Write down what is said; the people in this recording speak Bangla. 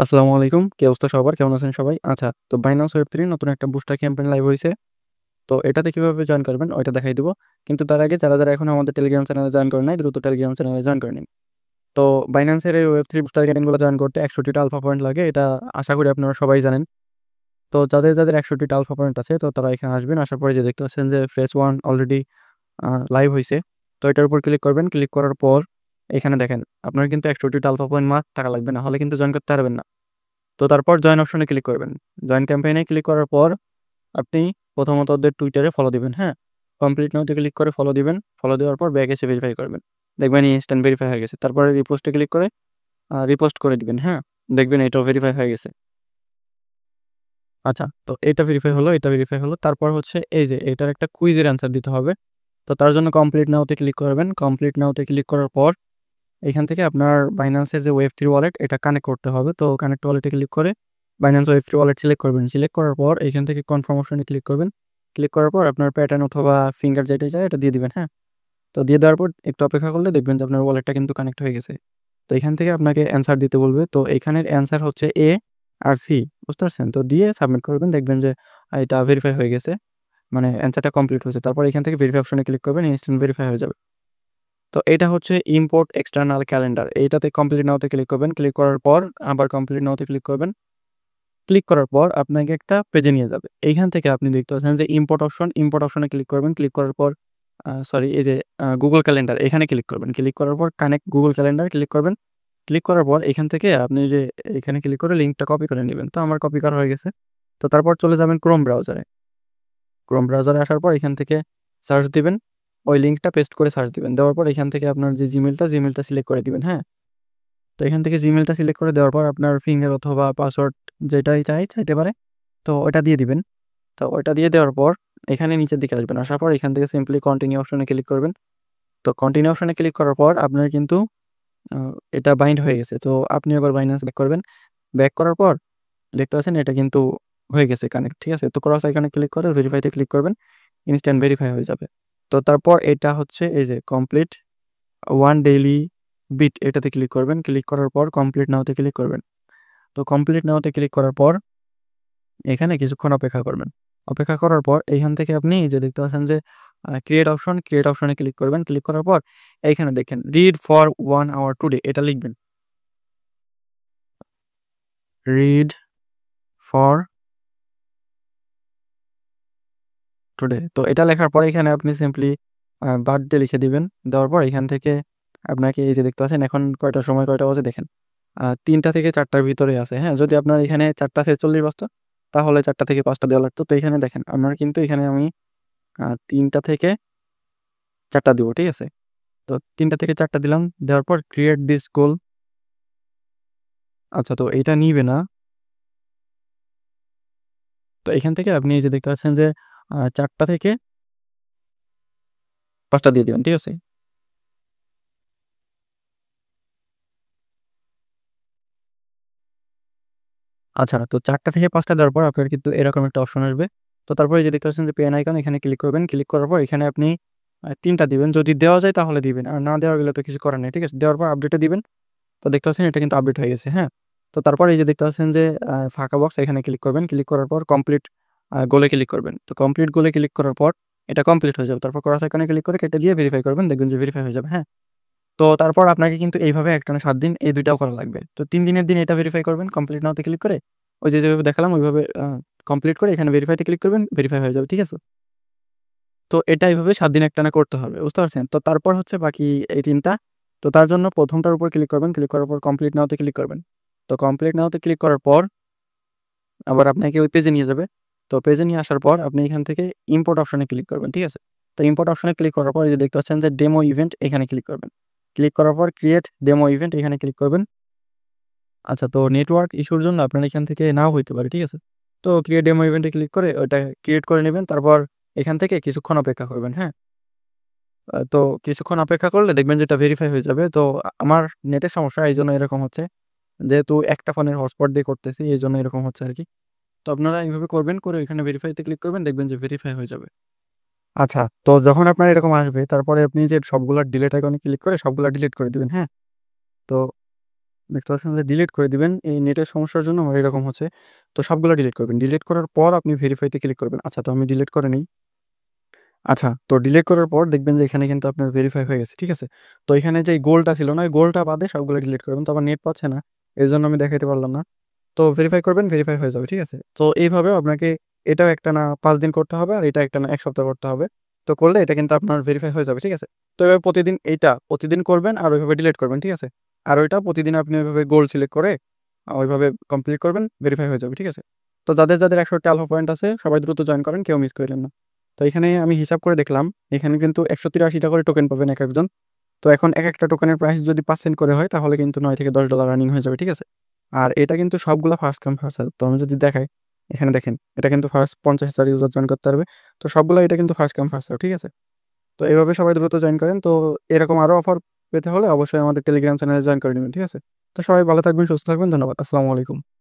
আসসালামু আলাইকুম। কি অবস্থা সবার? কেমন আছেন সবাই? আচ্ছা, তো Binance Web3 নতুন একটা বুস্টার ক্যাম্পেইন লাইভ হইছে। তো এটাতে কিভাবে জয়েন করবেন ওইটা দেখাই দিব। কিন্তু তার আগে যারা এখনো আমাদের টেলিগ্রাম চ্যানেলে জয়েন করেন নাই, দ্রুত টেলিগ্রাম চ্যানেলে জয়েন করে নিন। তো Binance এর এই Web3 বুস্টার ক্যাম্পেইনগুলো জয়েন করতে ১০০ টা আলফা পয়েন্ট লাগে। এটা আশা করি আপনারা সবাই জানেন। তো যাদের ১০০ টা আলফা পয়েন্ট আছে তো তারা এখানে আসবেন। আসার পরে যে দেখতে পাচ্ছেন যে ফেজ 1 অলরেডি লাইভ হইছে। তো এটার উপর ক্লিক করবেন। ক্লিক করার পর এখানে দেখেন আপনার কিন্তু ১০০ টা আলফা পয়েন্ট মাত্র টাকা লাগবে, না হলে কিন্তু জয়েন করতে পারবেন না। তো তারপর জয়েন অপশনে ক্লিক করবেন। জয়েন ক্যাম্পেইনে ক্লিক করার পর আপনি প্রথমত ওদের টুইটারে ফলো দিবেন, হ্যাঁ? কমপ্লিট নাওতে ক্লিক করে ফলো দিবেন। ফলো দেওয়ার পর ব্যাক এসে ভেরিফাই করবেন। দেখবেন ইনস্ট্যান্ট ভেরিফাই হয়ে গেছে। তারপরে রিপোস্টে ক্লিক করে রিপোস্ট করে দিবেন, হ্যাঁ? দেখবেন এটাও ভেরিফাই হয়ে গেছে। আচ্ছা, তো এটা ভেরিফাই হলো, এটা ভেরিফাই হলো। তারপর হচ্ছে এই যে এটার একটা কুইজের অ্যান্সার দিতে হবে। তো তার জন্য কমপ্লিট নাওতে ক্লিক করবেন। কমপ্লিট নাওতে ক্লিক করার পর এখান থেকে আপনার Binance-এর যে Web3 ওয়ালেট এটা কানেক্ট করতে হবে। তো কানেক্ট ওয়ালেটে ক্লিক করে Binance Web3 ওয়ালেট সিলেক্ট করবেন। সিলেক্ট করার পর এখান থেকে কনফার্ম অপশনে ক্লিক করবেন। ক্লিক করার পর আপনার প্যাটার্ন অথবা ফিঙ্গার যেটাই চায় এটা দিয়ে দিবেন, হ্যাঁ? তো দিয়ে দেওয়ার পর একটু অপেক্ষা করলে দেখবেন যে আপনার ওয়ালেটটা কিন্তু কানেক্ট হয়ে গেছে। তো এখান থেকে আপনাকে অ্যান্সার দিতে বলবে। তো এখানের অ্যান্সার হচ্ছে A আর C, বুঝতে পারছেন? তো দিয়ে সাবমিট করবেন। দেখবেন যে এটা ভেরিফাই হয়ে গেছে। মানে অ্যান্সারটা কমপ্লিট হয়েছে। তারপর এখান থেকে ভেরিফাই অপশনে ক্লিক করবেন, ইনস্ট্যান্ট ভেরিফাই হয়ে যাবে। তো এটা হচ্ছে ইম্পোর্ট এক্সটার্নাল ক্যালেন্ডার। এইটাতে কমপ্লিট নাওতে ক্লিক করবেন। ক্লিক করার পর আবার কমপ্লিট নাওতে ক্লিক করবেন। ক্লিক করার পর আপনাকে একটা পেজে নিয়ে যাবে। এইখান থেকে আপনি দেখতে পাচ্ছেন যে ইম্পোর্ট অপশন, ইম্পোর্ট অপশনে ক্লিক করবেন। ক্লিক করার পর সরি এই যে গুগল ক্যালেন্ডার এখানে ক্লিক করবেন। ক্লিক করার পর কানেক্ট গুগল ক্যালেন্ডার ক্লিক করবেন। ক্লিক করার পর এখান থেকে আপনি যে এখানে ক্লিক করে লিঙ্কটা কপি করে নিবেন। তো আমার কপি করা হয়ে গেছে। তো তারপর চলে যাবেন ক্রোম ব্রাউজারে। ক্রোম ব্রাউজারে আসার পর এখান থেকে সার্চ দিবেন। ওই লিঙ্কটা পেস্ট করে সার্চ দিবেন। দেওয়ার পর এখান থেকে আপনার যে জিমেইলটা সিলেক্ট করে দিবেন, হ্যাঁ? তো এখান থেকে জিমেইলটা সিলেক্ট করে দেওয়ার পর আপনার ফিঙ্গার অথবা পাসওয়ার্ড যেটাই চাইতে পারে। তো ওটা দিয়ে দিবেন। তো ওটা দিয়ে দেওয়ার পর এখানে নিচের দিকে আসবেন। আসার পর এখান থেকে সিম্পলি কন্টিনিউ অপশনে ক্লিক করবেন। তো কন্টিনিউ অপশনে ক্লিক করার পর আপনার কিন্তু আ এটা বাইন্ড হয়ে গেছে। তো আপনি আবার Binance ব্যাক করবেন। ব্যাক করার পর দেখতে পাচ্ছেন এটা কিন্তু হয়ে গেছে কানেক্ট, ঠিক আছে? তো ক্রস আইকনে ক্লিক করে ভেরিফাইতে ক্লিক করবেন। ইনস্ট্যান্ট ভেরিফাই হয়ে যাবে। তো তারপর এটা হচ্ছে এই যে কমপ্লিট 1 ডেইলি বিট এটাতে ক্লিক করবেন। ক্লিক করার পর কমপ্লিট নাওতে ক্লিক করবেন। তো কমপ্লিট নাওতে ক্লিক করার পর এখানে কিছুক্ষণ অপেক্ষা করবেন। অপেক্ষা করার পর এইখান থেকে আপনি এই যে দেখতে পাচ্ছেন যে ক্রিয়েট অপশনে ক্লিক করবেন। ক্লিক করার পর এইখানে দেখেন রিড ফর 1 আওয়ার টুডে এটা লিখবেন। Read for today. তো এটা লেখার পরে এখানে আপনি সিম্পলি বার্থডে লিখে দিবেন। দেওয়ার পর এখান থেকে আপনাকে এই যে দেখতে পাচ্ছেন এখন কয়টার সময় কয়টা বাজে দেখেন। ৩টা থেকে ৪টার ভিতরে আছে, হ্যাঁ? যদি আপনার এখানে ৪টা ৪৬ বাজতো তাহলে ৪টা থেকে ৫টা দেওয়া লাগতো। তো এখানে দেখেন আপনার কিন্তু এখানে আমি ৩টা থেকে ৪টা দিব, ঠিক আছে? তো ৩টা থেকে ৪টা দিলাম। দেওয়ার পর ক্রিয়েট দিস গোল। আচ্ছা, তো এইটা নিবে না। তো এখান থেকে আপনি এই যে দেখতে পাচ্ছেন যে ৪টা থেকে ৫টা দিয়ে দিবেন, ঠিক আছে? আচ্ছা, তো ৪টা থেকে ৫টা দেওয়ার পর আপনার কিন্তু এরকম একটা অপশন আসবে। তো তারপরে এই যে দেখতে পাচ্ছেন যে পেন আইকন এখানে ক্লিক করবেন। ক্লিক করার পর এখানে আপনি ৩টা দিবেন। যদি দেওয়া যায় তাহলে দিবেন। আর না দেওয়া গেলে তো কিছু করার নেই, ঠিক আছে? দেওয়ার পর আপডেটে দিবেন। তো দেখতে পাচ্ছেন এটা কিন্তু আপডেট হয়ে গেছে, হ্যাঁ? তো তারপর এই যে দেখতে পাচ্ছেন যে ফাঁকা বক্স এখানে ক্লিক করবেন। ক্লিক করার পর কমপ্লিট গোলে ক্লিক করবেন। তো কমপ্লিট গোলে ক্লিক করার পর এটা কমপ্লিট হয়ে যাবে। তারপর ক্রস আইকনে ক্লিক করে কেটে দিয়ে ভেরিফাই করবেন। দেখবেন যে ভেরিফাই হয়ে যাবে, হ্যাঁ? তো তারপর আপনাকে কিন্তু এইভাবে একটানা ৭ দিন এই ২ টাও করা লাগবে। তো ৩ দিনের দিন এটা ভেরিফাই করবেন কমপ্লিট নাওতে ক্লিক করে। ওই যে যেভাবে দেখালাম ওইভাবে কমপ্লিট করে এখানে ভেরিফাইতে ক্লিক করবেন, ভেরিফাই হয়ে যাবে, ঠিক আছে? তো এটা এভাবে ৭ দিন একটানা করতে হবে। বুঝতে পারছেন? তো তারপর হচ্ছে বাকি এই ৩ টা। তো তার জন্য ১ম টার উপর ক্লিক করবেন। ক্লিক করার পর কমপ্লিট নাওতে ক্লিক করবেন। তো কমপ্লিট নাওতে ক্লিক করার পর আবার আপনাকে ওই পেজে নিয়ে যাবে। তো পেজে নিয়ে আসার পর আপনি এখান থেকে ইম্পোর্ট অপশনে ক্লিক করবেন, ঠিক আছে? তো ইম্পোর্ট অপশনে ক্লিক করার পর এই যে দেখতে পাচ্ছেন যে ডেমো ইভেন্ট এখানে ক্লিক করবেন। ক্লিক করার পর ক্রিয়েট ডেমো ইভেন্ট এখানে ক্লিক করবেন। আচ্ছা, তো নেটওয়ার্ক ইস্যুর জন্য আপনার এখান থেকে নাও হইতে পারে, ঠিক আছে? তো ক্রিয়েট ডেমো ইভেন্টে ক্লিক করে ওটা ক্রিয়েট করে নিবেন। তারপর এখান থেকে কিছুক্ষণ অপেক্ষা করবেন, হ্যাঁ? তো কিছুক্ষণ অপেক্ষা করলে দেখবেন যে এটা ভেরিফাই হয়ে যাবে। তো আমার নেটের সমস্যা এইজন্য এরকম হচ্ছে। যেহেতু একটা ফোনের হটস্পট দিয়ে করতেছি এইজন্য এরকম হচ্ছে আরকি। তো আপনারা এইভাবে করবেন, করে ওইখানে ভেরিফাইতে ক্লিক করবেন, দেখবেন যে ভেরিফাই হয়ে যাবে। আচ্ছা, তো যখন আপনার এরকম আসবে তারপরে আপনি যে সবগুলা ডিলিট আইকনে ক্লিক করে সবগুলা ডিলিট করে দিবেন, হ্যাঁ? তো দেখতে পাচ্ছেন যে ডিলিট করে দিবেন। এই নেটের সমস্যার জন্য আমার এরকম হচ্ছে। তো সবগুলা ডিলিট করবেন। ডিলিট করার পর আপনি ভেরিফাই তে ক্লিক করবেন। আচ্ছা, তো আমি ডিলিট করে নেই। আচ্ছা, তো ডিলিট করার পর দেখবেন যে এখানে কিন্তু আপনার ভেরিফাই হয়ে গেছে। ঠিক আছে? তো এখানে যে গোলটা ছিল না, ওই গোলটা বাদে সবগুলো ডিলিট করবেন। তো আমার নেট পাচ্ছে না। এজন্য আমি দেখাইতে পারলাম না। তো ভেরিফাই করবেন, ভেরিফাই হয়ে যাবে। ঠিক আছে? তো এইভাবেও আপনাকে এটাও একটানা ৫ দিন করতে হবে, আর এটা একটানা ১ সপ্তাহ করতে হবে। তো করলে এটা কিন্তু আপনার ভেরিফাই হয়ে যাবে। ঠিক আছে? তো এভাবে প্রতিদিন এইটা প্রতিদিন করবেন আর ওইভাবে ডিলিট করবেন। ঠিক আছে? আর ওইটা প্রতিদিন আপনি ওইভাবে গোল সিলেক্ট করে ওইভাবে কমপ্লিট করবেন, ভেরিফাই হয়ে যাবে। ঠিক আছে? তো যাদের ১০০টা আলফা পয়েন্ট আছে সবাই দ্রুত জয়েন করেন, কেউ মিস কইরেন না। তো এখানে আমি হিসাব করে দেখলাম, এখানে কিন্তু ১৮৩ টা করে টোকেন পাবেন একেকজন। তো এখন একেকটা টোকেনের প্রাইস যদি % করে হয় তাহলে কিন্তু $৯ থেকে $১০ আর্নিং হয়ে যাবে। ঠিক আছে? আর এটা কিন্তু সবগুলা ফার্স্ট কাম ফার্স্ট সার্ভ। তো আমি যদি দেখাই, এখানে দেখেন এটা কিন্তু ফার্স্ট ৫০,০০০ ইউজার জয়েন করতে পারবে। তো সবগুলা এটা কিন্তু ফার্স্ট কাম ফার্স্ট সার্ভ। ঠিক আছে? তো এভাবে সবাই দ্রুত জয়েন করেন। তো এরকম আরো অফার পেতে হলে অবশ্যই আমাদের টেলিগ্রাম চ্যানেলে জয়েন করে নিবেন। ঠিক আছে? তো সবাই ভালো থাকবেন, সুস্থ থাকবেন। ধন্যবাদ। আসসালামু আলাইকুম।